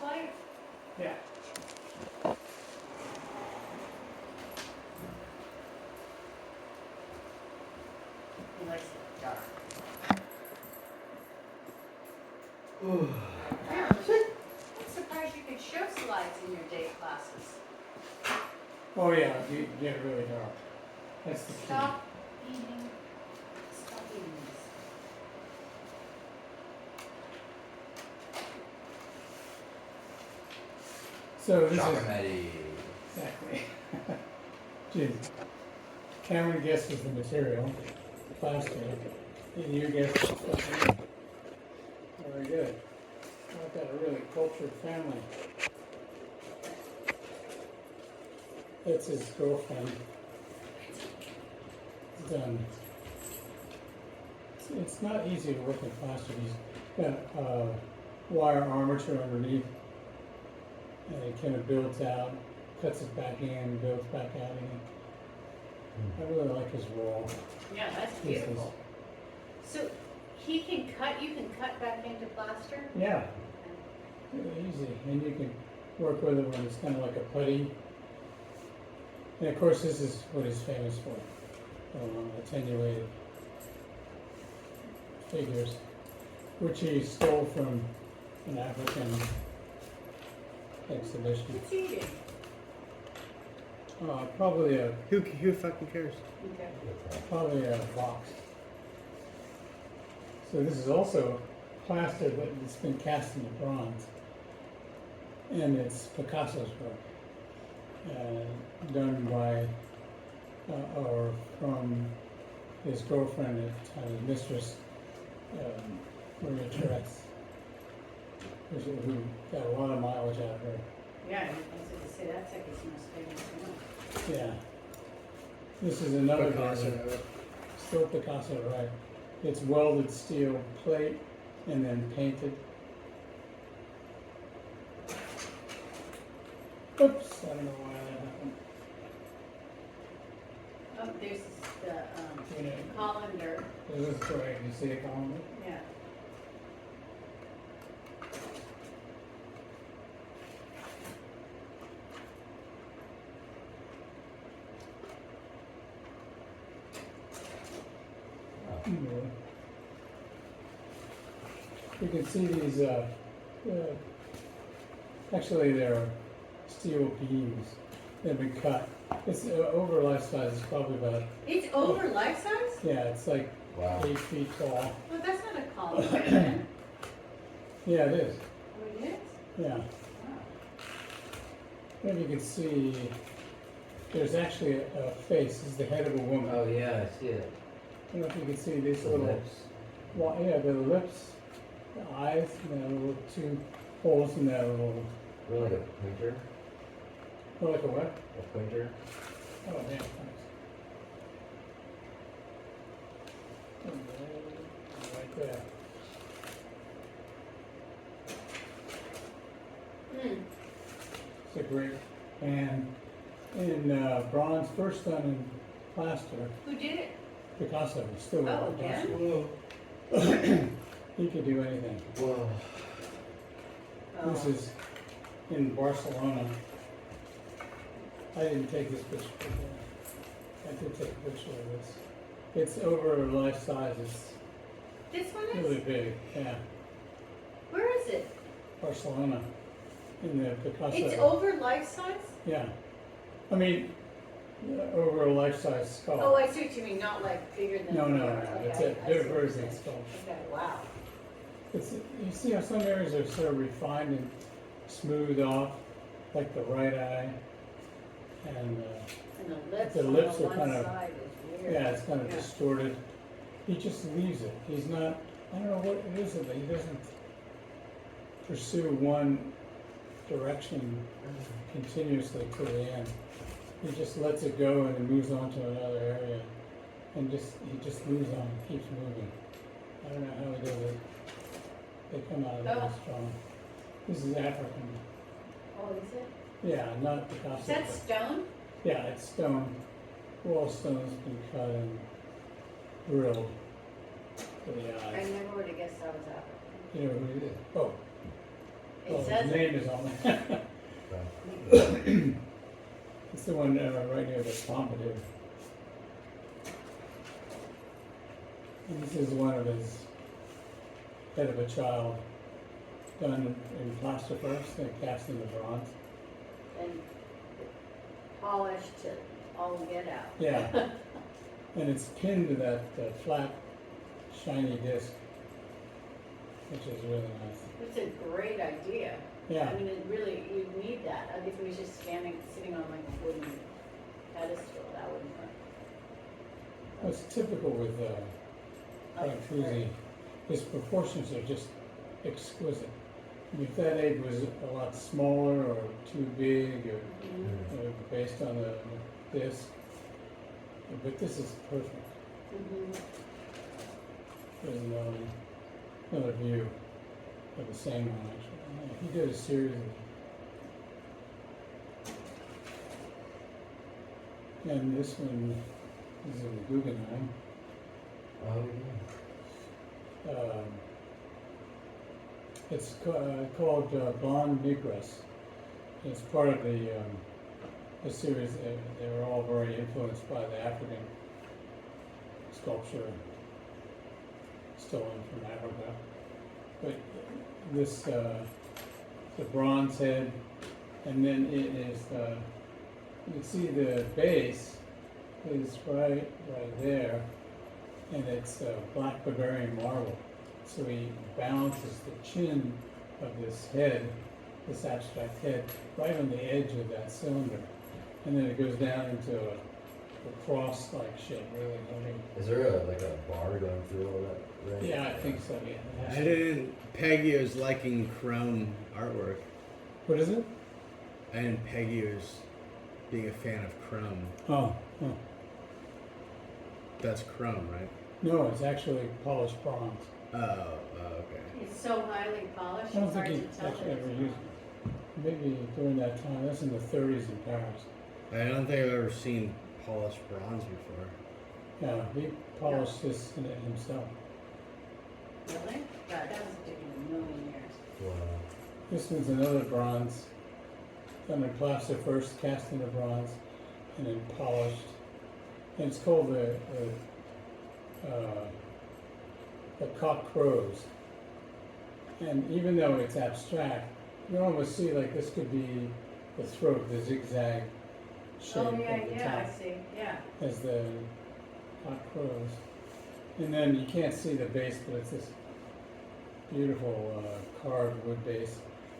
light? Yeah. He likes it dark. Yeah, I'm surprised you could show slides in your day classes. Oh yeah, you get really dark. That's the key. Stop eating. Stop eating this. So this is Chocolatey. exactly. Geez. Cameron guesses the material, plastic, and you guess the stuff. Very good. I've got a really cultured family. That's his girlfriend. It's done. It's not easy to work in plastic. He's got wire armature underneath, and it kind of builds out, cuts it back in, builds back out again. I really like his roll. Yeah, that's This is- beautiful. So he can cut, you can cut back into plaster? Yeah, really easy, and you can work with it when it's kind of like a putty. And of course, this is what he's famous for, attenuated figures, which he stole from an African exhibition. What's he eating? Probably a Who fucking cares? Okay. box. So this is also plaster, but it's been cast into bronze, and it's Picasso's work, done by or from his girlfriend at the time, his mistress, Maria Therese, who got a lot of mileage out of her. Yeah, I was gonna say, that's like his most famous one. Yeah. This is another Picasso. version. Still Picasso, right? It's welded steel plate and then painted. Oops, I don't know why that happened. Oh, there's the You know, colander. this is correct. You see a column? Yeah. You can see these, actually they're steel beams that have been cut. It's over life size, it's probably about, It's over life size? yeah, it's like Wow. 8 feet tall. Well, that's not a colander then. Yeah, it is, Oh, it is? yeah. Wow. And you can see, there's actually a face, this is the head of a woman. Oh yeah, I see it. I don't know if you can see these The little, lips. well, yeah, the lips, the eyes, and the little two holes in that little, Really like a pointer. oh, like a what? A pointer. Oh, yeah, thanks. And then, right there. Hmm. It's a great, and in bronze, first done in plaster, Who did it? Picasso, still Oh, Picasso. Whoa. He could do anything. Whoa. This Oh. is in Barcelona. I didn't take this picture, but I did take a picture of this. It's over life size, it's This one really is? big, yeah. Where is it? Barcelona, in the Picasso. It's over life size? Yeah. I mean, over a life-size skull. Oh, I see what you mean, not like bigger than. No, no, no, Okay, it's I a see very, what very you're big saying. skull. Okay, wow. It's, you see how some areas are sort of refined and smoothed off, like the right eye, and And the lips The on lips the are one kind of- side is weird. yeah, it's kind of Yeah. distorted. He just leaves it. He's not, I don't know what it is, that he doesn't pursue one direction continuously to the end. He just lets it go and then moves on to another area, and he just moves on, keeps moving. I don't know how he does it. They come out really Oh. strong. This is African. Oh, is it? Yeah, not Picasso. Is that but- stone? Yeah, it's stone. Wall stone's been cut and drilled for the I eyes. never would have guessed that was African. You know who it is? Oh, Well, says his it. name is on there. Right. It's the one right near the pompadour. And this is one of his head of a child, done in plaster first, then cast into bronze. And polished to all get out. Yeah. And it's pinned to that flat, shiny disc, which is really nice. It's a great idea. Yeah. I mean, it really, you need that. Like if it was just sitting on like a wooden pedestal, that wouldn't work. It's typical with Frank Oh, Truzzi. great. His proportions are just exquisite. If that egg was a lot smaller or too big or Mhm. based on the disc, but this is perfect. Mhm. There's another view of the same one actually. Yeah, he did a series of them. And this one is in the Guggenheim. Oh, yeah. It's called Bon Migras. It's part of the series. They were all very influenced by the African sculpture stolen from Africa. But this, the bronze head, and then it is, you can see the base is right there, and it's black Bavarian marble. So he balances the chin of this head, this abstract head, right on the edge of that cylinder. And then it goes down into a cross-like shape, really heavy. Is there like a bar going through all that? Right? Yeah, I think so, yeah. I didn't peg you as liking chrome artwork. What is it? I didn't peg you as being a fan of chrome. Oh, That's chrome, right? no, it's actually polished bronze. Okay. It's so highly polished, I don't it's hard think to he tell. actually that ever it's used Maybe during that time, that's in the 30s in Paris. I don't think I've ever seen polished bronze before. Yeah, he polished this in it himself. Really? God, that was taken a million years. Wow. This one's another bronze, done in plaster first, cast into bronze, and then polished. And it's called the cock crows. And even though it's abstract, you almost see like this could be the throat, the zigzag shape Oh, of the top. yeah, I see, yeah. As the cock crows. And then you can't see the base, but it's this beautiful carved wood base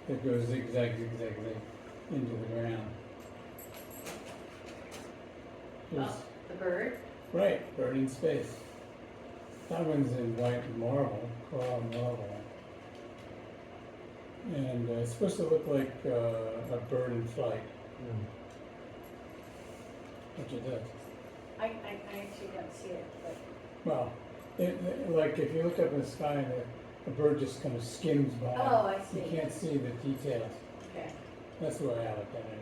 that goes zigzag, zigzag, zig into the ground. Here's, Oh, the bird? right, bird in space. That one's in white marble, coral marble. And it's supposed to look like a bird in flight, Hmm. which it does. I actually don't see it, but, Well, like if you look up in the sky and the bird just kind of skims by. oh, I You see. can't see the details. Okay. That's the way I look at it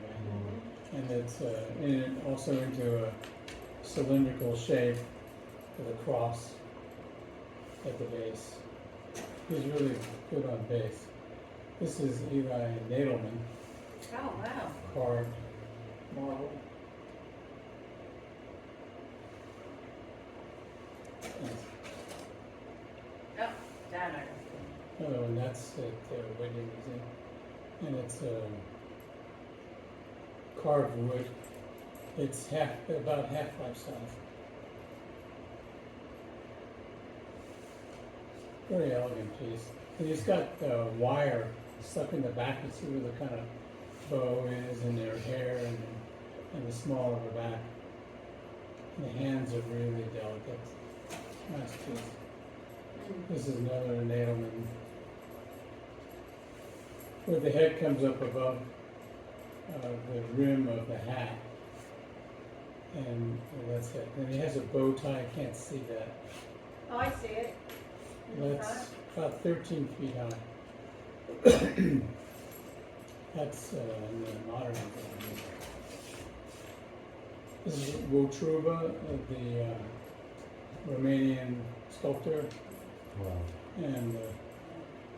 anyway. Mhm. And it's also into a cylindrical shape with a cross at the base. He's really good on base. This is Eli Nadelman, Oh, wow. carved marble. Oh, that I don't Oh, and that's at Whitney Museum. And it's carved wood. It's about half life size. Very elegant piece. And it's got wire stuck in the back. You see where the kind of bow is and their hair and the small of the back. And the hands are really delicate. Nice piece. Mm. This is another Nadelman. Where the head comes up above the rim of the hat. And that's it. And he has a bow tie. I can't see that. Oh, I see it. In the That's front. about 13 feet high. That's in the modern day. This is Wotruba, the Romanian sculptor, Wow. and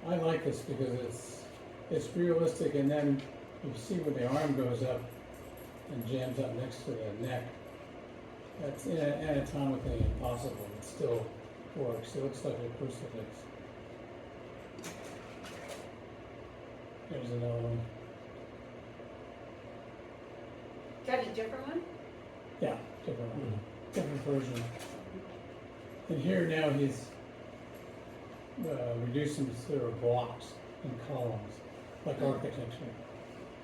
I like this because it's realistic, and then you see where the arm goes up and jams up next to the neck. That's anatomically impossible, it still works, it looks like a crucifix. There's another one. Got a different one? Yeah, different one, different version. And here now he's reducing sort of blocks and columns, like architecture.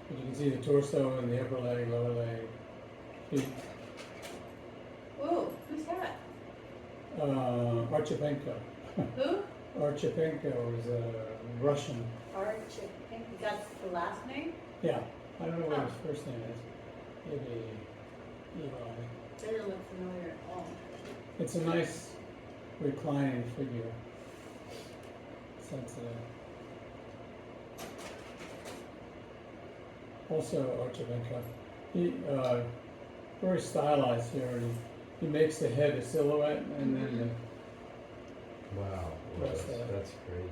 But you can see the torso and the upper leg, lower leg, feet. Ooh, who's that? Archipenko. Who? Archipenko is a Russian. Archipink, that's the last name? Yeah, I don't know what Huh. his first name is. Maybe Eli. Doesn't look familiar at all. It's a nice reclining figure. Sensitive. Also Archipenko. He very stylized here, and he makes the head a silhouette, and then the, Wow, What's that's, that? that's crazy.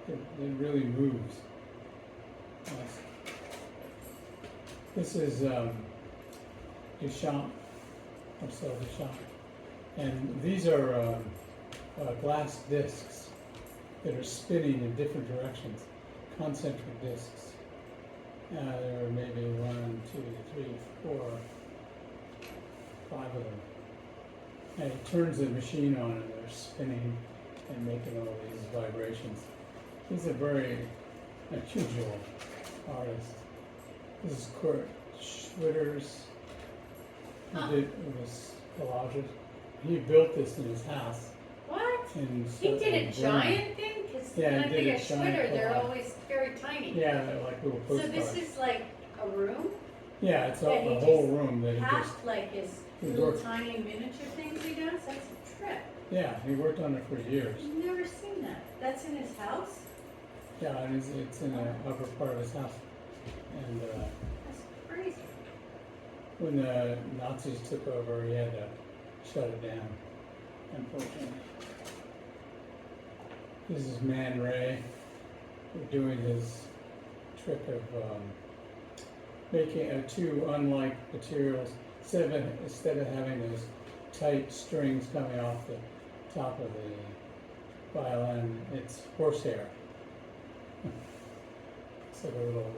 yeah, it really moves. Nice. This is Duchamp, Marcel Duchamp, and these are glass discs that are spinning in different directions, concentric discs. There are maybe 1, 2, 3, 4, 5 of them. And he turns the machine on and they're spinning and making all these vibrations. He's a very unusual artist. This is Kurt Schwitters. Huh. He did this collages. He built this in his house. What? In He did a Bremen. giant thing? Cause Yeah, when I he did think a of giant Schwitter, they're collage. always very tiny. Yeah, they're like little So postcards. this is like a room? Yeah, it's that a he whole just room that he just, Half like his he little worked- tiny miniature things he does? That's a trip. yeah, he worked on it for years. I've never seen that. That's in his house? Yeah, and it's in the upper part of his house. And That's crazy. when the Nazis took over, he had to shut it down, unfortunately. This is Man Ray doing his trick of making two unlike materials. Instead of having those tight strings coming off the top of the violin, it's horsehair. It's like a little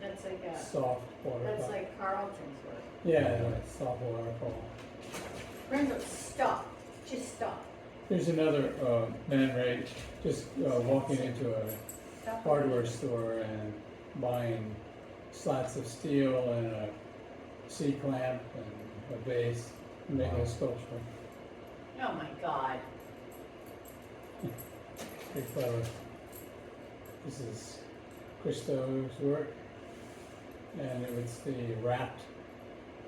That's like a, soft waterfall. that's like Carlton's work. Yeah, soft waterfall. Brenda, stop. Just stop. Here's another Man Ray just walking into a Stop. hardware store and buying slats of steel and a C-clamp and a base, and making Wow. a sculpture. Oh my God. Pretty clever. This is Christo's work, and it was the wrapped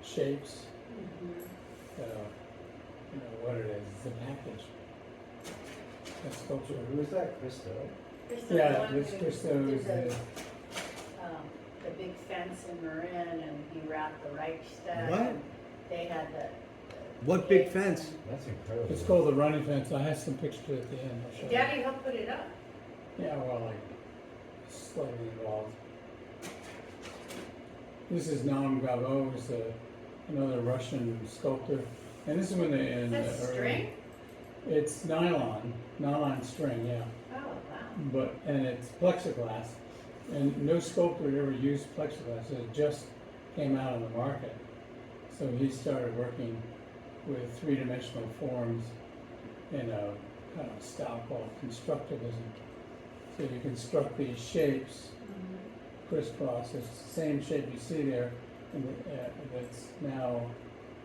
shapes. Mhm. You know what it is? It's a package. A sculpture. Who is that, Christo? There's the Yeah, one this who Christo's. did the big fence in Marin, and he wrapped the Reichstag. What? and They had the. What big gates fence? and- That's incredible. It's called the running fence. I have some pictures at the end. I'll show you. Daddy helped put it up. Yeah, well, like slightly involved. This is Naum Gabo, who's another Russian sculptor, and this is when they in That's the early- string? It's nylon string, yeah. Oh, wow. But and it's plexiglass, and no sculptor had ever used plexiglass. It just came out on the market, so he started working with three-dimensional forms in a kind of style called constructivism. So you construct these shapes crisscross. It's the same shape you see there, and that's now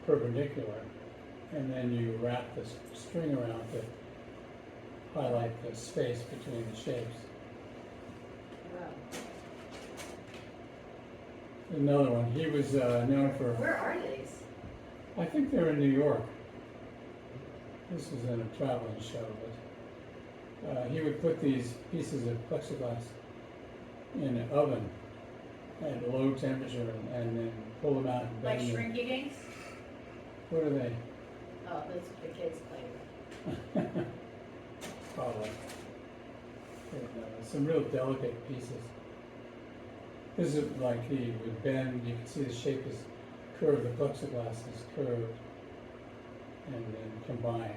perpendicular, and then you wrap this string around to highlight the space between the shapes. Wow. Another one. He was known for. Where are these? I think they're in New York. This was in a traveling show, but he would put these pieces of plexiglass in an oven at low temperature and then pull them out and Like bend them. shrinky dinks? What are they? Oh, that's what the kids play with. Probably. some real delicate pieces. This is like he would bend, you can see the shape is curved, the plexiglass is curved and then combined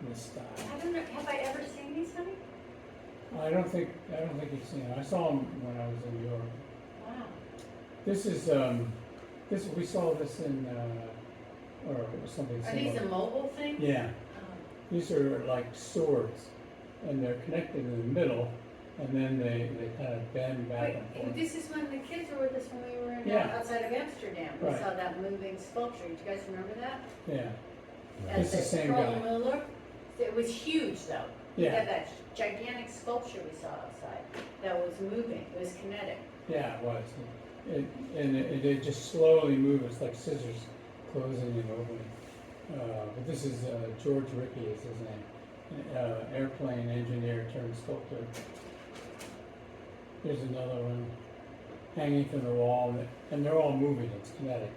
in this style. I don't know, have I ever seen these, honey? I don't think you've seen it. I saw them when I was in Europe. Wow. This is, we saw this in, or something Are these similar. a mobile thing? Yeah, Oh. these are like swords, and they're connected in the middle, and then they kind of bend back and Wait, forth. this is when the kids were with us when we were in, Yeah. outside of Amsterdam. We Right. saw that moving sculpture. Do you guys remember that? Yeah, At It's the same Carl guy. Mueller. It was huge though. We yeah, had that gigantic sculpture we saw outside that was moving. It was kinetic. yeah, it was. It just slowly moves, it's like scissors closing and opening. But this is George Rickey is his name, airplane engineer turned sculptor. Here's another one hanging from the wall, and they're all moving, it's kinetic.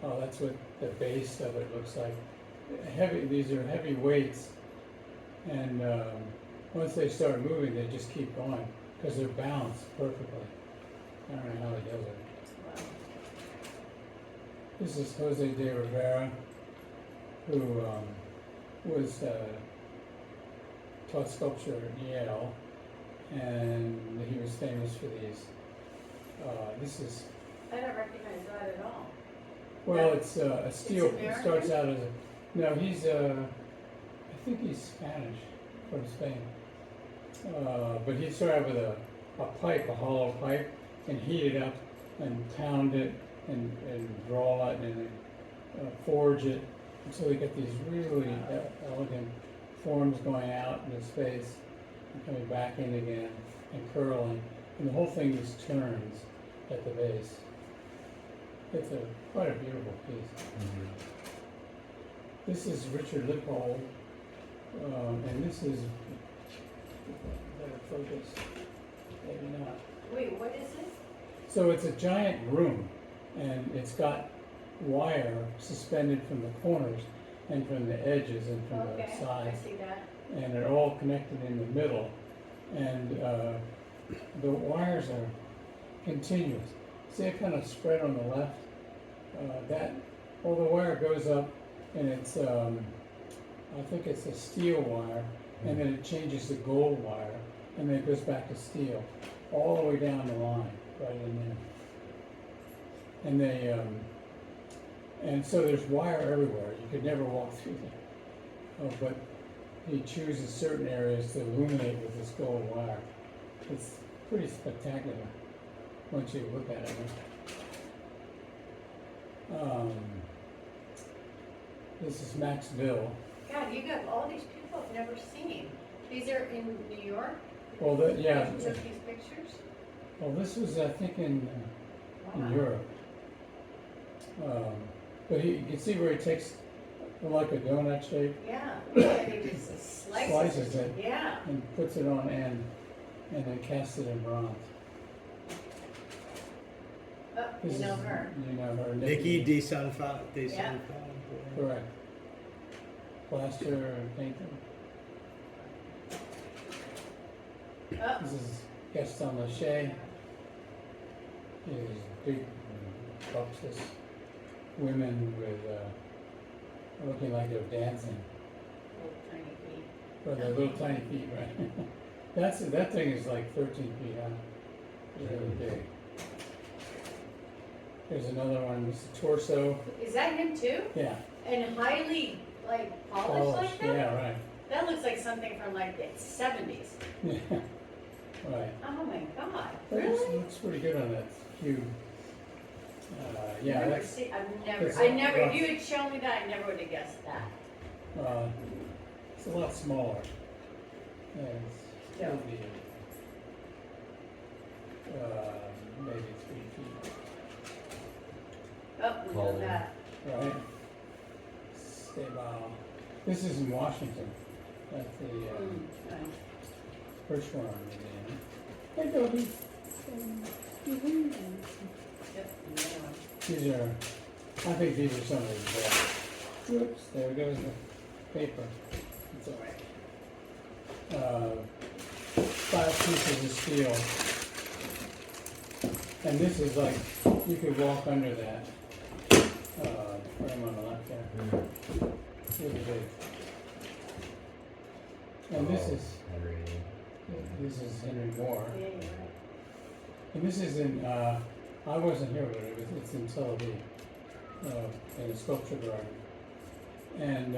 Oh, that's what the base of it looks like. These are heavy weights, and once they start moving, they just keep going, because they're balanced perfectly. I don't know how he does it. Wow. This is Jose de Rivera, who was taught sculpture at Yale, and he was famous for these. This is, I don't recognize that at all. well, it's a steel, it American? starts out as a, no, he's, I think he's Spanish, from Spain. But he started out with a pipe, a hollow pipe, and heat it up and pound it and draw it and then forge it until you get these really elegant forms going out into space and coming back in again and curling. And the whole thing just turns at the base. It's quite a beautiful piece. Mhm. This is Richard Lippold, and this is better focus, maybe not. Wait, what is this? So it's a giant room, and it's got wire suspended from the corners and from the edges and from Okay, the I sides, see that. and they're all connected in the middle, and the wires are continuous. See it kind of spread on the left? The wire goes up, and it's, I think it's a steel wire, and then it changes to gold wire, and then it goes back to steel, all the way down the line, right in there. And they, and so there's wire everywhere. You could never walk through there. But he chooses certain areas to illuminate with this gold wire. It's pretty spectacular once you look at it. This is Max Bill. God, you got all these people I've never seen. These are in New York? Well, yeah. You took these pictures? Well, this was, I think, in Wow. Europe. But you can see where he takes like a donut shape Yeah, and he just Slices it. Yeah. and puts it on end, and then casts it in bronze. Oh, This you know is- her. You know her. Nikki de Sanfa. Yeah. Correct. Plaster and painter. Oh, This is Gaston Lachey. These big, buxous women with, looking like they're dancing, little tiny feet. but they're little tiny feet, right? That thing is like 13 feet high. It's really big. Here's another one, this is torso. Is that him too? Yeah. And highly, like, polished like that? Yeah, right. That looks like something from like the 70s. Yeah, right. Oh my God, That really? looks pretty good on that cube. Yeah, Never that's, see- it's I never, rough. if you had shown me that, I never would have guessed that. it's a lot smaller. Yeah, it's Yeah. maybe, maybe 3 feet, Oh, we know Colin. that. right? Stable. This is in Washington, at the Mm, Hirshhorn Museum. Hey, Dobie. Yep, another one. These are, I think these are some of his best. Oops, there goes the paper. It's all right. 5 pieces of steel. And this is like, you could walk under that. Frame on the left there. Really big. And this is Henry Moore. Yeah, you're right. And this is in, I wasn't here, but it's in Tel Aviv, in a sculpture garden. And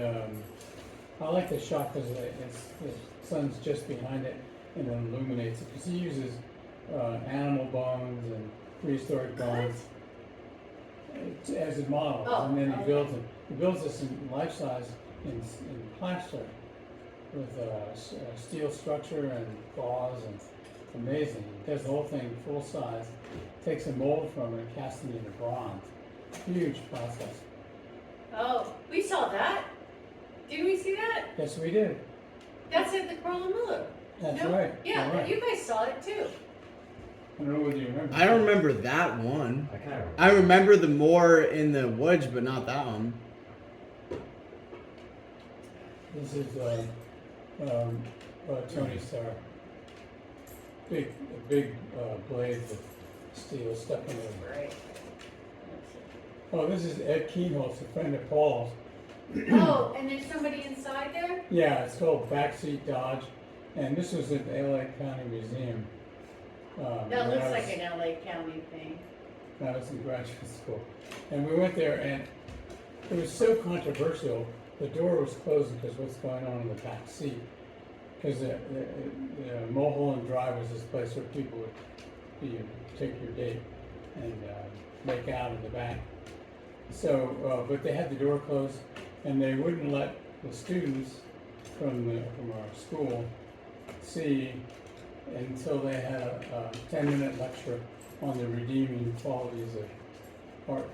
I like the shot because the sun's just behind it and it illuminates it. Because he uses animal bones and prehistoric bones as a model, Oh, and then he okay. builds it. He builds this in life size in plaster with steel structure and claws, and it's amazing. He does the whole thing full size, takes a mold from it and casts it into bronze. Huge process. Oh, we saw that. Didn't we see that? Yes, we did. That's at the Carl Miller. That's No? right. Yeah, You're right. you guys saw it too. I don't know whether you remember. I don't remember that one. I kind of. I remember the Moore in the woods, but not that one. This is Tony Starr. Big blades of steel stuck in it. Right. Oh, this is Ed Keenholz, a friend of Paul's. Oh, and there's somebody inside there? Yeah, it's called Backseat Dodge, and this was at the LA County Museum. That when looks I like was- an LA County thing. when I was in graduate school. And we went there, and it was so controversial. The door was closed because what's going on in the back seat. Because the Mulholland Drive was this place where people would take your date and make out in the back. So, but they had the door closed, and they wouldn't let the students from our school see until they had a 10-minute lecture on the redeeming qualities of art.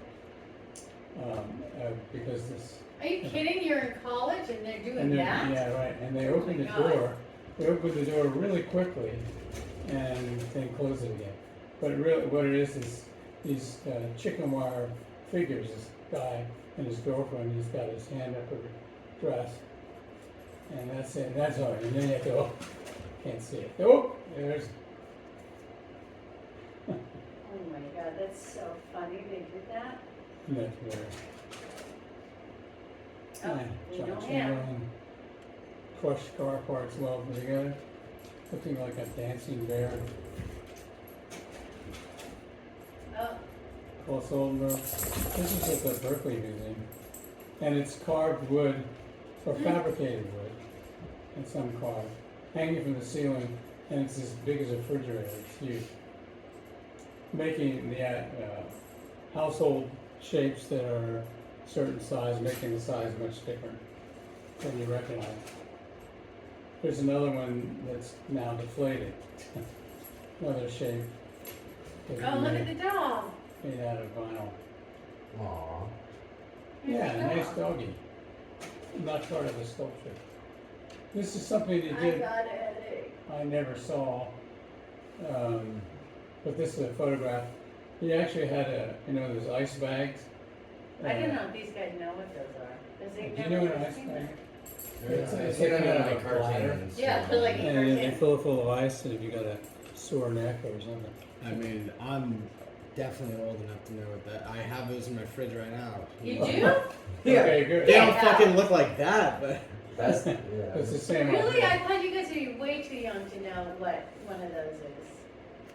Because this. Are you kidding? You're in college and they're doing And they- that? Yeah, right, and they Oh opened my the God. door, really quickly, and then closed it again. But really, what it is these chicken wire figures, this guy and his girlfriend, he's got his hand up her dress, and that's it, that's all, and then you have to, oh, can't see it, oh, there's, Oh my God, that's so funny they did that. that's there. Oh, we John know him. Chamberlain, crushed car parts welded together, looking like a dancing bear. Oh, Paul Soldenberg. This is at the Berkeley Museum, and it's carved wood or fabricated wood, and some carved, hanging from the ceiling, and it's as big as a refrigerator. It's huge, making the household shapes that are certain size, making the size much different than you recognize. There's another one that's now deflated, another shape. oh, look at the dog. Made out of vinyl. Aw. Here's Yeah, the nice dog. doggy. Not part of the sculpture. This is something he I did got a headache. I never saw. But this is a photograph. He actually had those ice bags. I don't know if these guys know what those are. Does they Do you never know what an ice seen bag? that? It's I like see them in kind of like a bladder. cartoons. Yeah, but like- And then they fill it full of ice, and if you got a sore neck or something. I mean, I'm definitely old enough to know what that. I have those in my fridge right now. You do? Yeah. Okay, good. They don't Yeah. fucking look like that, but That's yeah. It's the same Really? idea. I thought you guys are way too young to know what one of those is.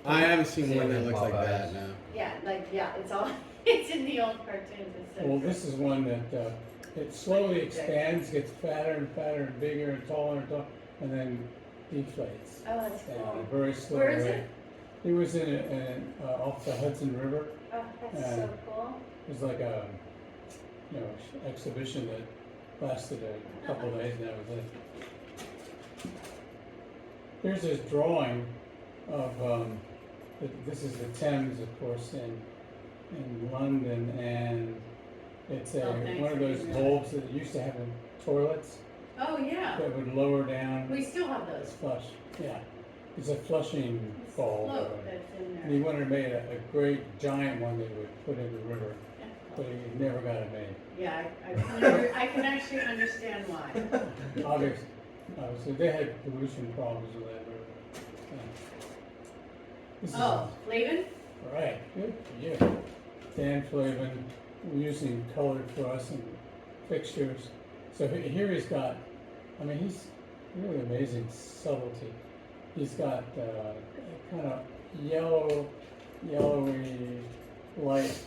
I haven't seen Same one that in looks like that. Popeyes. No. Yeah, it's all, it's in the old cartoons. It's so Well, this is one that it slowly expands, gets fatter and fatter and bigger and taller, and then deflates. Oh, that's Yeah, cool. a very slow Where is rate. it? He was off the Hudson River. Oh, that's so cool. It was like a exhibition that lasted a couple of days, and that was it. Here's his drawing of this is the Thames, of course, in London, and it's Oh, thanks one of for those doing that. bulbs that used to have in toilets Oh, yeah. that would lower down. We still have It's those. flush, yeah. It's a flushing It's bulb. float that's in And he there. wanted to make a great giant one that he would put in the river. but he never got it made. Yeah, I can actually understand why. Obviously, they had pollution problems with that river. This is- Oh, Flavin? Right, good for you. Dan Flavin using colored fluorescent fixtures. So here he's got, I mean, he's really amazing subtlety. He's got kind of yellowy light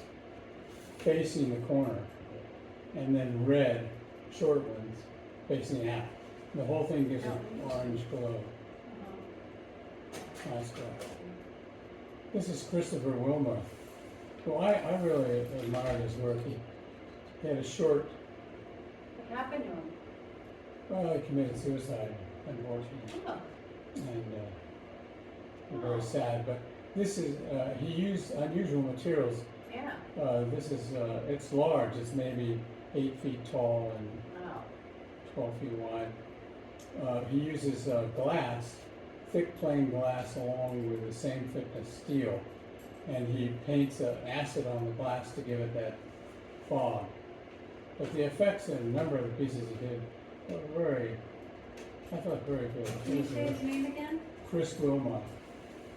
facing the corner, and then red, short ones, facing out. The whole thing gives an orange glow. Nice glow. This is Christopher Wilmot, who I really admired his work. He had a short, What happened to him? well, he committed suicide, unfortunately, Oh, and very sad. But this is, he used unusual materials. yeah. This is, it's large, it's maybe 8 feet tall and Wow. 12 feet wide. He uses glass, thick plain glass along with the same thickness steel, and he paints acid on the glass to give it that fog. But the effects in a number of the pieces he did were very, I thought very good. Can you say his name again? Chris Wilmot.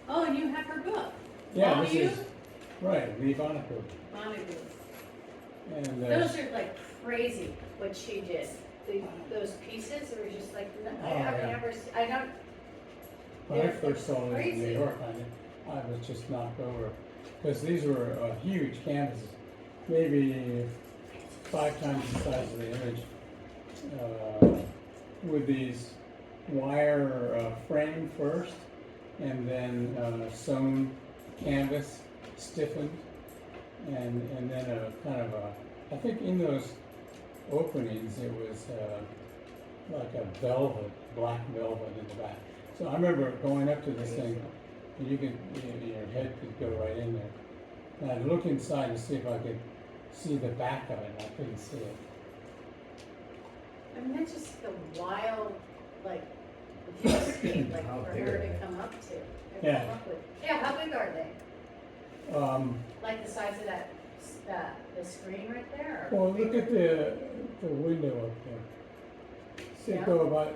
Oh, and you have her book. Yeah, Oh, this you? is, right, Lee Vonnegut. Vonnegut. And Those are like crazy, what she did. Those pieces are just like, Oh, I've yeah. never, I don't, when I they're first saw these in New crazy. York, I was just knocked over. Because these were huge canvases, maybe 5 times the size of the image, with these wire frame first, and then sewn canvas, stiffened, and then a kind of a, I think in those openings it was like a velvet, black velvet in the back. So I remember going up to this thing, and your head could go right in there. And I'd look inside to see if I could see the back of it, and I couldn't see it. I mean, that's just a wild, like, viewscape, like How for big her are to they? come up to. Yeah. Come up with. Yeah, how big are they? Like the size of the screen right there? Or Well, look at the window up there. See it go about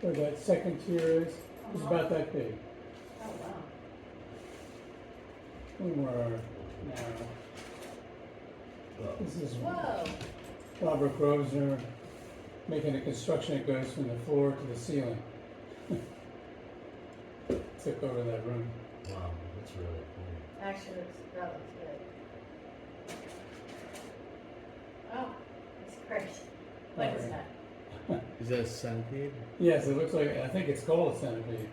where that second tier is? It's about that big. Oh, wow. A little more narrow. This is Whoa. Robert Grosvenor making a construction that goes from the floor to the ceiling. Took over that room. Wow, that's really cool. Actually, that looks good. Oh, that's great. What is that? Is that a centipede? Yes, it looks like, I think it's called a centipede.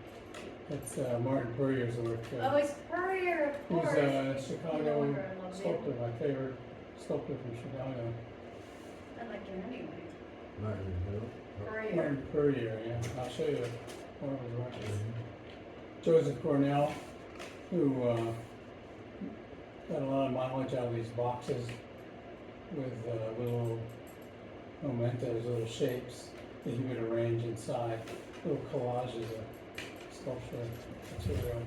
It's Martin Puryear's work. Oh, it's Puryear, of Who's course. a No Chicago wonder I love sculptor, it. my favorite sculptor from Chicago. I like it anyway. Martin who? Puryear. Martin Puryear, yeah. I'll show you one of his works. Joseph Cornell, who got a lot of mileage out of these boxes with little mementos, little shapes that he would arrange inside, little collages of sculpture material.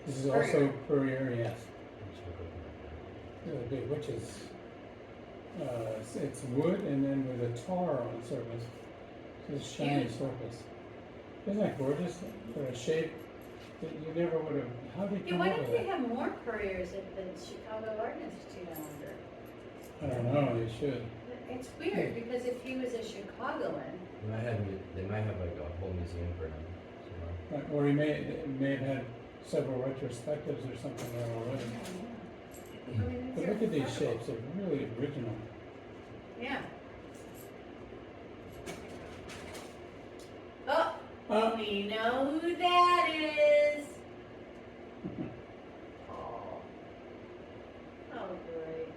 This is also Puryear, yes. Really big, which is, it's wood and then with a tar on the surface. This shiny Cute. surface. Isn't that gorgeous? For a shape that you never would have, how did Yeah, you why come up don't with they that? have more Puryears at the Chicago Art Institute, I wonder? I don't know, they should. It's weird, because if he was a Chicagoan, They might have like a whole museum for him. somewhere. Right, or he may have had several retrospectives or something there already. I mean, But these are look at these incredible. shapes, they're really original. Yeah. Oh, we know who that is. Oh. Oh, great.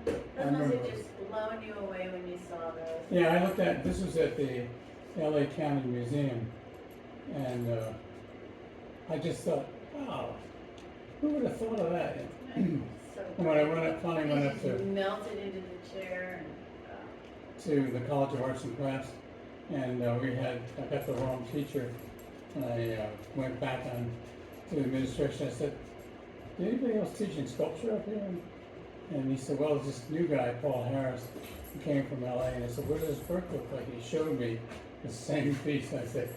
I That must have remember. just blown you away when you saw those. Yeah, I looked at, this was at the LA County Museum, and I just thought, wow, who would have thought of that? So When I finally went up It to just melted into the chair and, to the College of Arts and Crafts, and I got the wrong teacher, and I went back on to the administration. I said, anybody else teaching sculpture up here? And he said, well, it's this new guy, Paul Harris, who came from LA. And I said, what does his work look like? He showed me the same piece. I said,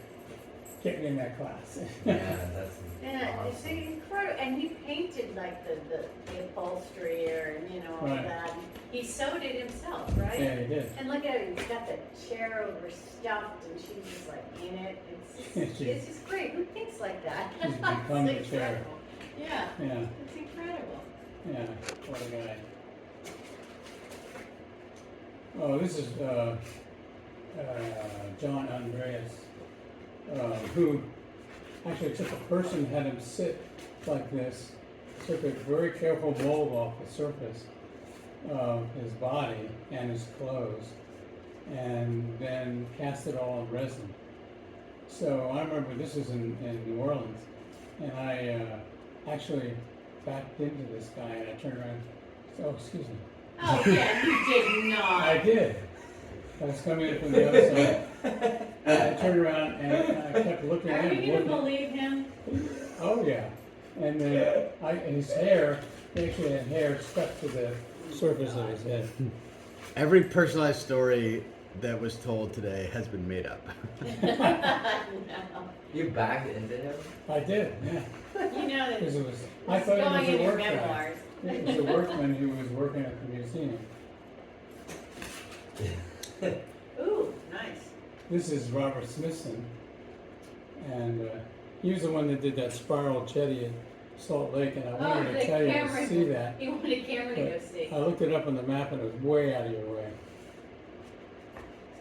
get me in that class. Yeah, that's Yeah, it's awesome. incredible, and he painted like the upholstery and, you know, all Right. that. He sewed it himself, right? Yeah, he did. And look at it, he's got the chair overstuffed and she's just like in it. It's just great. Who thinks like that? She's It's become the chair. incredible. Yeah, Yeah, it's incredible. yeah, what a guy. Oh, this is John Andreas, who actually took a person, had him sit like this, took a very careful mold off the surface of his body and his clothes, and then cast it all in resin. So I remember this is in New Orleans, and I actually backed into this guy, and I turned around and said, oh, excuse me. Oh, yeah, you did I not. did. I was coming in from the other side. And I turned around and I kept looking Are at you him. gonna Looking. believe him? Oh, yeah. And his hair, he actually had hair stuck to the surface of his head. Every personalized story that was told today has been made up. No. You backed into him? I did, yeah. You know that Because this it was, I is thought going it in was a your work guy. memoirs. It was a workman who was working at the museum. Ooh, nice. This is Robert Smithson. And he was the one that did that spiral jetty at Salt Lake, and I wanted the to tell you to camera. see that. You wanted Cameron to go see. I looked it up on the map and it was way out of your way.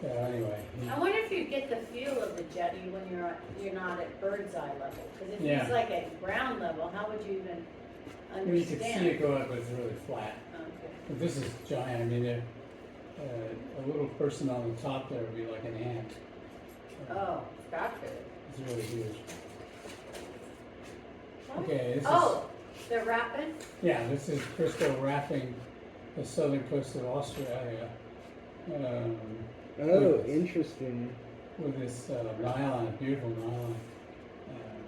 So anyway, I wonder if you get the feel of the jetty when you're not at bird's eye level. Because if Yeah. it's like at ground level, how would you even you could see understand? it go up, but it's really flat. Okay. But this is giant. I mean, a little person on the top there would be like an ant. Oh, gotcha. It's really huge. Okay, this Oh, they're rapping? yeah, this is Crystal wrapping the southern coast of Australia Oh, interesting. with this nylon, beautiful nylon.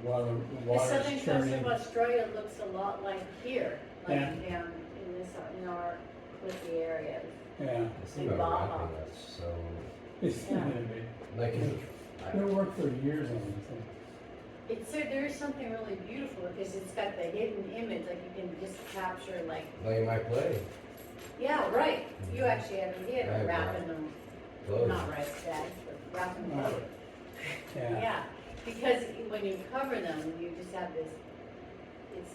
While the The water's southern coast churning. of Australia looks a lot like here, like Yeah. down in this, in our cliffy area. Yeah. This thing about Baja. wrapping, that's so, It's Yeah. gonna be. like, They worked for years on this thing. It's, so there is something really beautiful because it's got the hidden image, like you can just capture like, like my play, yeah, right. You actually have a hit Right, wrapping them, clothes. not rice bags, but wrapping Right. clothes. Yeah. Yeah, because when you cover them, you just have this, it's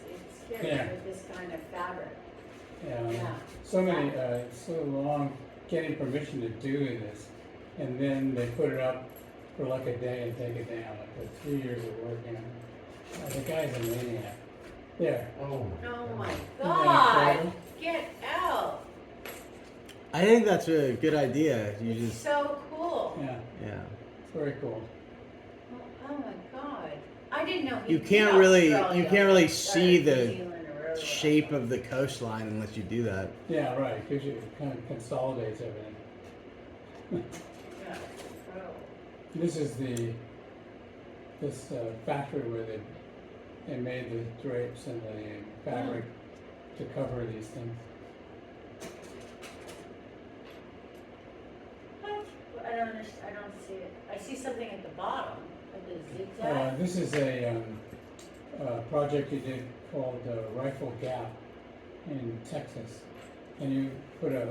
scary Yeah. with this kind of fabric. Yeah. Yeah. So many, so long getting permission to do this, and then they put it up for like a day and take it down. After 3 years of working on it. The guy's a maniac. There. Oh. Oh my that God, incredible? get out. I think that's a good idea. You It's just, so cool. Yeah, yeah. it's very cool. Oh my God. I didn't know he You did can't really, Australia, you can't really or see New the Zealand or wherever. shape of the coastline unless you do that. Yeah, right. Gives you, kind of consolidates everything. Yeah, it's incredible. This is this factory where they made the drapes and the fabric to cover these things. What? I don't understand, I don't see it. I see something at the bottom, like the zigzag. This is a project you did called Rifle Gap in Texas, and you put a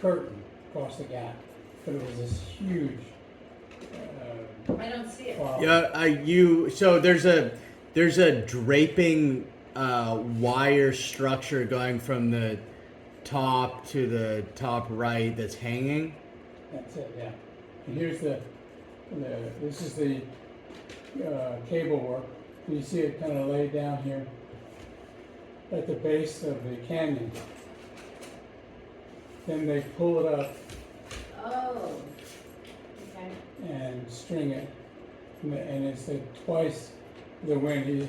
curtain across the gap, but it was this huge. I don't see it. Wow. Yeah, so there's a draping wire structure going from the top to the top right that's hanging. That's it, yeah. And here's this is the cable work. You see it kind of laid down here at the base of the canyon. Then they pull it up Oh, okay. and string it. And it's twice the wind. He was,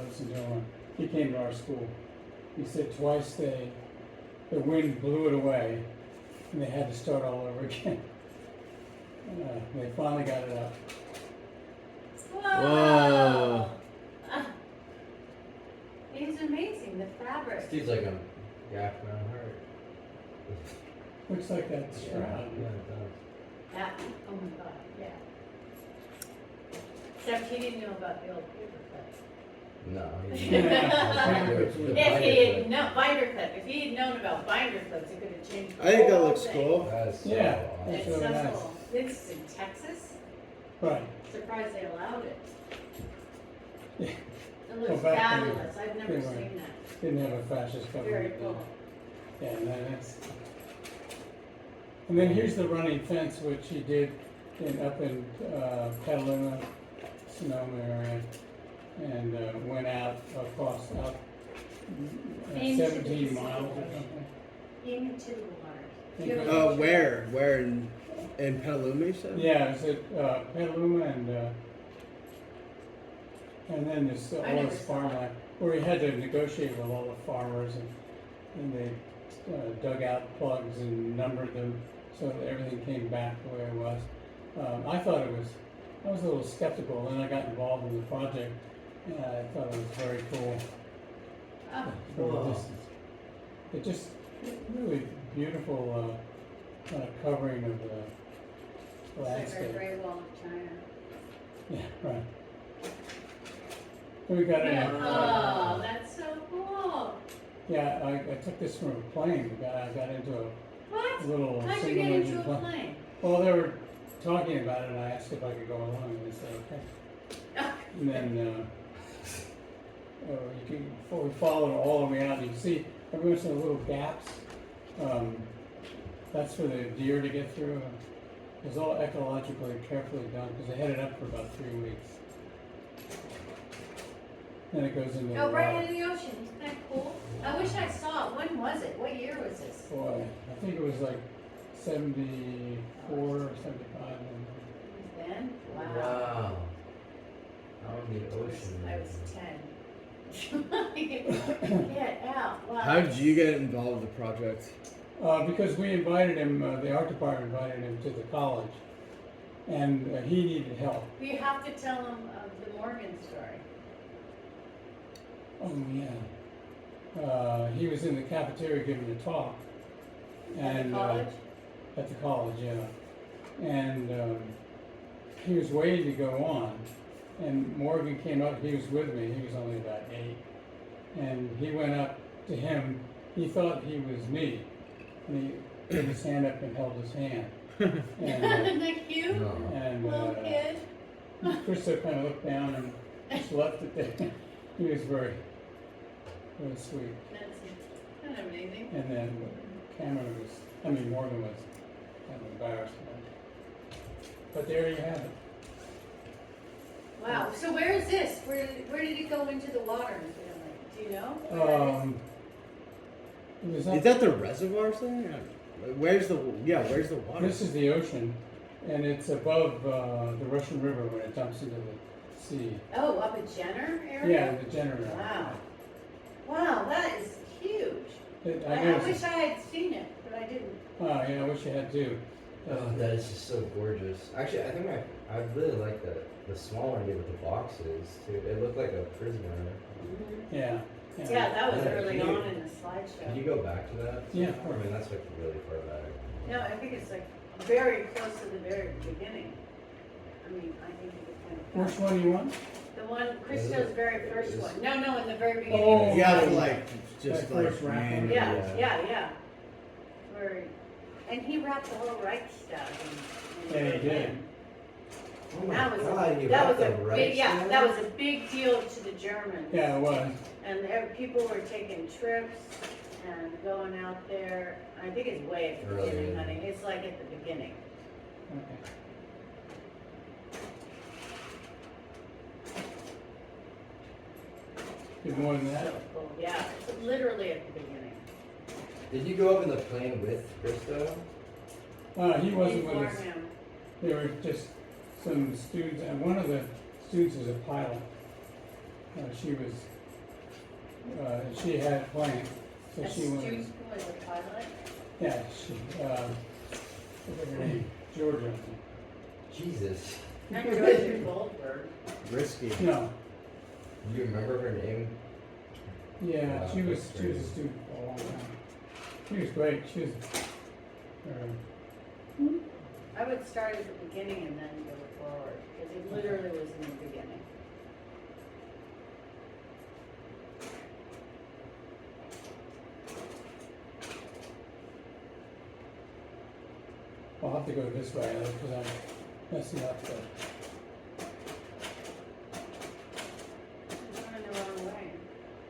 listen to him, he came to our school. He said twice the wind blew it away and they had to start all over again. They finally got it up. Whoa! Isn't Dude's like a Jack Mount Heart. Looks like that Yeah, shroud. yeah, it does. That, oh my god, yeah. Except he didn't know about the old paper cut. No, If he had known, binder clip, if he had known about binder clips, it could have changed the I think that whole looks thing. cool. That's so Yeah. awesome. It's That's really so nice. cool. This is in Texas, Right. surprised they allowed it. Yeah. It looks back then, fabulous, I've never they seen weren't- that, Didn't have a fascist government. very cool. Yeah, and then here's the running fence, which he did up in Petaluma, Sonoma area, and went out across Into 17 the miles or ocean. something. Into the water. Yeah. Where in Petaluma, you said? Yeah, it's at Petaluma and then this I all never this saw farmland, where he had to negotiate with all the farmers and they dug out plugs and numbered them so that everything came back the way it was. I was a little skeptical, then I got involved in the project and I thought it was very cool Oh, from a Wow. distance. It just really beautiful kind of covering of the it's like our landscape. Great Wall of China. Yeah, right. We got it. Oh, that's so cool. Yeah, I took this from a plane. I got into a What? little How'd you single get engine into a plane. plane? Well, they were talking about it, and I asked if I could go along, and they said okay. And then we followed all the way out. You can see every once in a little gaps. That's for the deer to get through. It was all ecologically carefully done because they had it up for about 3 weeks. Then it goes into the Oh, right water. into the ocean, isn't that cool? I wish I saw it, when was it? What year was this? Boy, I think it was like 74 or 75. Then? Wow. Wow. Out in the ocean. I was 10. Get out, wow. How did you get involved with the project? Because we invited him, the art department invited him to the college, and he needed help. You have to tell them the Morgan story. Oh, yeah. He was in the cafeteria giving a talk. At And, the college? At the college, yeah. And he was waiting to go on. And Morgan came up, he was with me, he was only about 8. And he went up to him, he thought he was me. And he put his hand up and held his hand. And, Isn't that cute? No. and Little kid. Krista kind of looked down and just left it there. He was very, very sweet. That's kind of amazing. And then Morgan was kind of embarrassed about it. But there you have it. Wow, so where is this? Where did it go into the water? Do you know? where that is? It was Is up, that the reservoir thing? Where's the water? this is the ocean, and it's above the Russian River when it dumps into the sea. Oh, up at Jenner Yeah, area? the generator. Wow. Wow, that is huge. I noticed wish it. I had seen it, but I didn't. Oh, yeah, I wish you had too. Oh, that is just so gorgeous. Actually, I think I really like the small one here with the boxes too. It looked like a prisoner. Yeah. Yeah, that was Yeah, early can you- on in the Can slideshow. you go back to that? Yeah, of I course. mean, that's like really far back. No, I think it's like very close to the very beginning. I mean, I think it was kind of. Which one do you want? The one, Christo's it? very first Is- one. No, in the very beginning. Oh, Yeah, yeah. like just That like first wrap man, one. Yeah. Where, and he wrapped the whole Reichstag in Yeah, he did. Oh my That was God, you that got was a the big, rights yeah, there? that was a big deal to the Germans. Yeah, it was. And people were taking trips and going out there. I think it's way at the Really? beginning, honey. It's like at the beginning. Okay. Good more than that. So cool. Yeah, it's literally at the beginning. Did you go up in the plane with Christo? He wasn't with Inform us. him. There were just some students, and one of the students is a pilot. She had a plane, so A she student went. who was a pilot. Yeah, what's her name? Georgia. I think. Jesus. Not Georgia Goldberg. risky. No, Do you remember her name? Yeah, Wow, she was that's a crazy. student for a long time. She was great. She was. I would start at the beginning and then go forward, because it literally was in the beginning. I'll have to go this way because I'm messing up the. It's going the wrong way.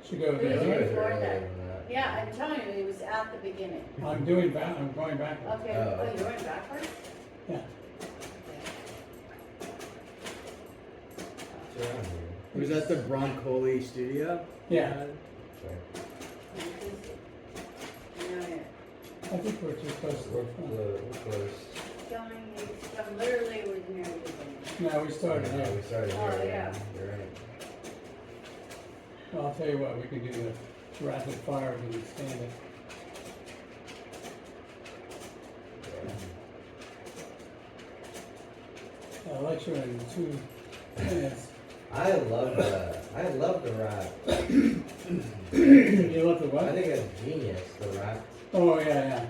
Should go Please You there. guys are before earlier that. than that. Yeah, I'm telling you, it was at the beginning. I'm doing back. I'm going backwards. Okay, Oh, oh, okay. you went backwards? Yeah. It's around here. Was that the Broncoli studio? Yeah. Sorry. No, yeah. I think we're too close to We're the front. close. Literally was near the beginning. No, we started Yeah, here. we started here. Oh, yeah. You're right. I'll tell you what. We can do the rapid fire. We can stand it. Lecture in 2 minutes. I love the rap. You love the I what? think it's genius, the rap. Oh yeah,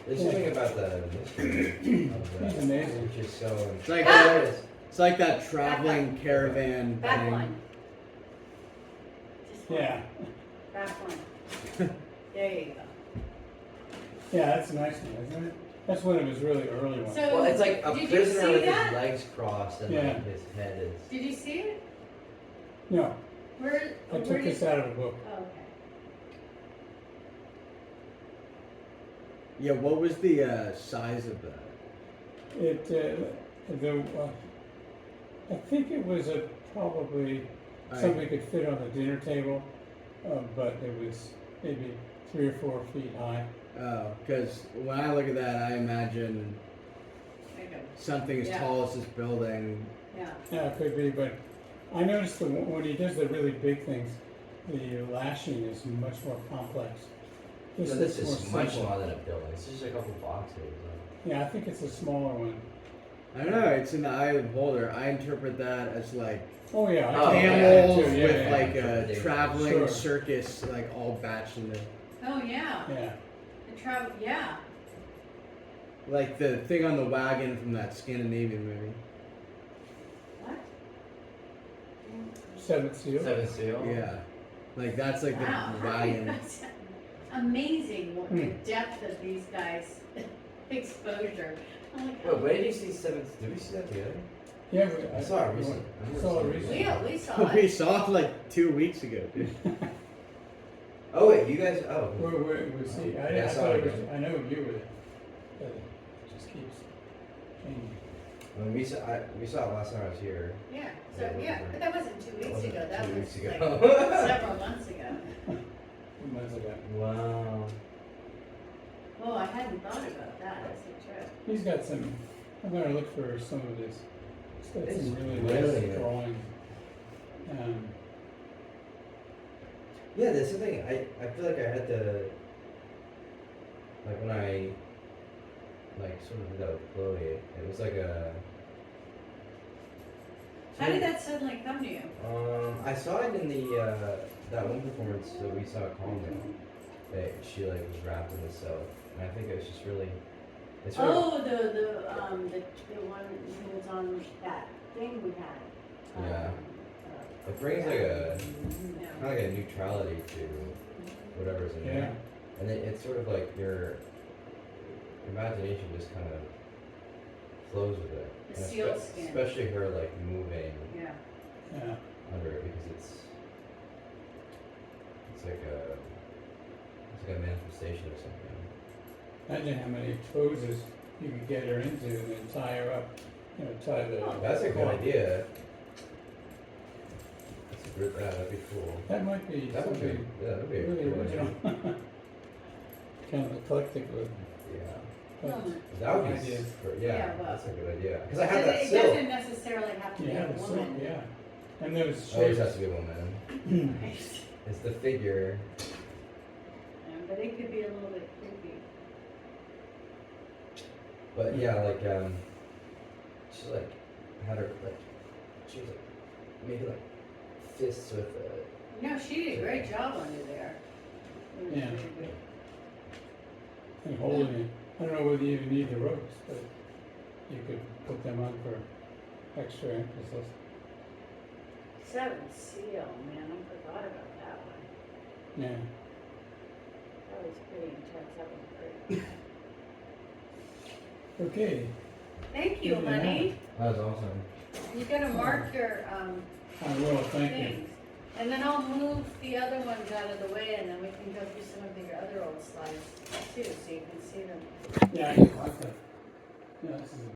There's something about the mystery of He's that, amazing. which is so. It's like It's- it's like that traveling caravan Back thing. one. Just one. yeah, Back one. There you go. yeah. That's a nice one, isn't it? That's one of his really early ones. So, Well, it's like a did you prisoner see with that? his legs crossed and Yeah. like his head is. Did you see it? No, Where? I took this out of a book. Oh, okay. Yeah, what was the size of that? I think it was probably something could fit on the dinner table, but it was maybe 3 or 4 feet high. Oh, because when I look at that, I imagine There you go. something as Yeah. tall as this building. Yeah. Yeah, it could be, but I noticed when he does the really big things, the lashing is much more complex. This looks is more much simple. more than a building. It's just a couple boxes. Yeah, I think it's a smaller one. I don't know. It's in the eye of the beholder. I interpret that as like Oh yeah, Oh, I yeah, camels too. Yeah, with yeah, like a Interpretation. traveling Sure. circus, like all batched into. Oh, yeah. yeah. The travel, yeah. Like the thing on the wagon from that Scandinavian movie. What? Seventh seal. Seven seal. Yeah. Like that's like Wow. the wagon. That's amazing what the Hmm. depth of these guys' exposure. I'm like, Wait, where did you see seven? Did we see that together? Yeah, I saw it recently. I saw it recently. we saw We it. saw it like 2 weeks ago, dude. Oh wait, you guys. Oh. Where was he? Yeah, I I saw thought it it was. again. I know you were there. But it just keeps changing. I mean, we saw it last time I was here. Yeah, so, yeah, but that wasn't 2 weeks Wasn't ago, that 2 was weeks ago. like several months ago. 2 months ago. Wow. Oh, I hadn't thought about that, that's a trip. He's got some. I'm gonna look for some of this. He's got It's some really really nice good. drawings. Yeah, there's something I feel like I had to like when I like sort of did that with Chloe. It was like a. How did that suddenly come to you? I saw it in the that one performance that we saw at Congo. That she like was wrapped in the silk, and I think it was just really. It's sort of, Oh, the one who was on that thing we had. Yeah. it brings like a Yeah. kind of like a neutrality to whatever's in Yeah. there, and it's sort of like your imagination just kind of flows with it. The And seal skin. especially her like moving Yeah. Yeah. under it because it's like a manifestation of something. Imagine how many poses you could get her into and then tie her up. You know, tie the. That's a good cord. idea. That's a good. That'd be cool. That might be That would be. something Yeah, that'd be a really cool original. idea. Kind of eclectic look. Yeah. But Hmm. That would be. Idea. Yeah, Yeah, well. that's a good idea. Because I have It that silk. doesn't necessarily have to be yeah, a the silk, woman. yeah. And those Always shapes. has to be a woman. Right. It's the figure. But it could be a little bit creepy. But yeah, like she like had her like she was like making like fists with No, she did a great job under there. It was Yeah. really good. And holding it. I don't know whether you even need the ropes, but you could put them on for extra emphasis. Seven Seal, man, I forgot about that one. Yeah. That was pretty intense, that was great. Okay. Thank you, Yeah. honey. That was awesome. You gotta mark your, I will, thank you. things. And then I'll move the other ones out of the way and then we can go through some of your other old slides too, so you can see them. Yeah, I like that. Yeah, this is